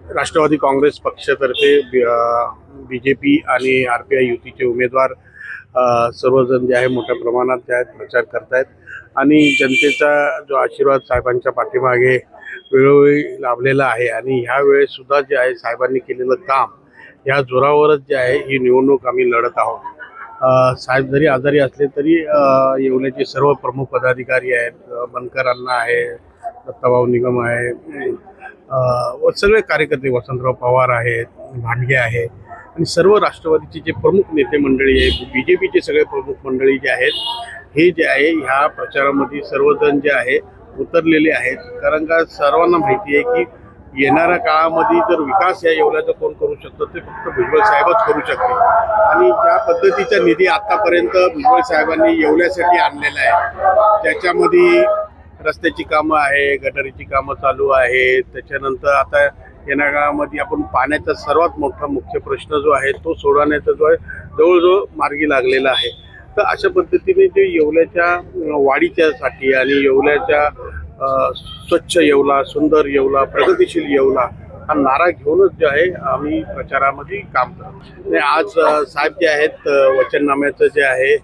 राष्ट्रवादी काँग्रेस पक्षातर्फे BJP आणि RPI युतीचे उमेदवार सर्वजण जे आहे मोठ्या प्रमाणात जे आहेत प्रचार करतायत आणि जनतेचा जो आशीर्वाद साहेबांच्या पाठीमागे वेळोवेळी लाभलेला आहे आणि ह्या वेळेस सुद्धा जे आहे साहेबांनी केलेलं काम या जोरावरच जे आहे ही निवडणूक आम्ही लढत आहोत। साहेब जरी आजारी असले तरी येवल्याचे सर्व प्रमुख पदाधिकारी आहेत, बनकर अण्णा आहे, दत्ताभाऊ निगम आहे, व सगळे कार्यकर्ते वसंतराव पवार आहेत, भांडगे आहे आणि सर्व राष्ट्रवादीचे जे प्रमुख नेते मंडळी आहेत, BJPचे सगळे प्रमुख मंडळी जे आहेत हे जे आहे ह्या प्रचारामध्ये सर्वजण जे आहे उतरलेले आहेत। कारण का सर्वांना माहिती आहे की येणाऱ्या काळामध्ये जर विकास या येवल्याचा कोण करू शकतो ते फक्त भुजबळ साहेबच करू शकते आणि ज्या पद्धतीचा निधी आतापर्यंत भुजबळ साहेबांनी येवल्यासाठी आणलेला आहे त्याच्यामध्ये रस्त्याची कामं आहे, गटारीची कामं चालू आहेत, त्याच्यानंतर आता येणाऱ्या काळामध्ये आपण पाण्याचा सर्वात मोठा मुख्य प्रश्न जो आहे तो सोडवण्याचा जो आहे जवळजवळ मार्गी लागलेला आहे। तर अशा पद्धतीने जे येवल्याच्या वाढीच्यासाठी आणि येवल्याच्या स्वच्छ येवला, सुंदर येवला, प्रगतिशील येवला हा नारा घेऊनच जे आहे आम्ही प्रचारामध्ये काम करतो। आज साहेब जे आहेत वचननाम्याचं जे आहे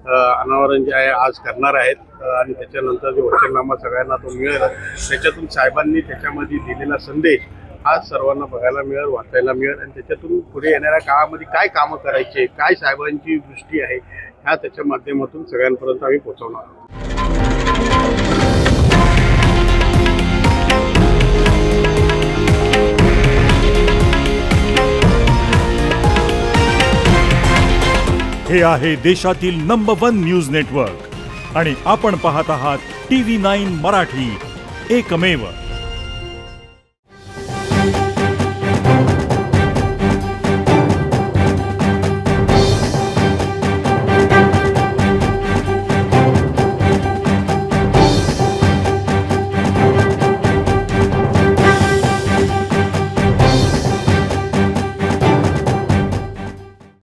अनावरण जे आहे आज करणार आहेत आणि त्याच्यानंतर जो वचननामा सगळ्यांना तो मिळेल त्याच्यातून साहेबांनी त्याच्यामध्ये दिलेला संदेश आज सर्वांना बघायला मिळेल, वाचायला मिळेल आणि त्याच्यातून पुढे येणाऱ्या काळामध्ये काय कामं करायचे, काय साहेबांची दृष्टी आहे ह्या त्याच्या माध्यमातून सगळ्यांपर्यंत आम्ही पोहोचवणार आहोत। हे आहे देशातील नंबर 1 न्यूज नेटवर्क आणि आपण पाहत आहात TV9 मराठी, एकमेव।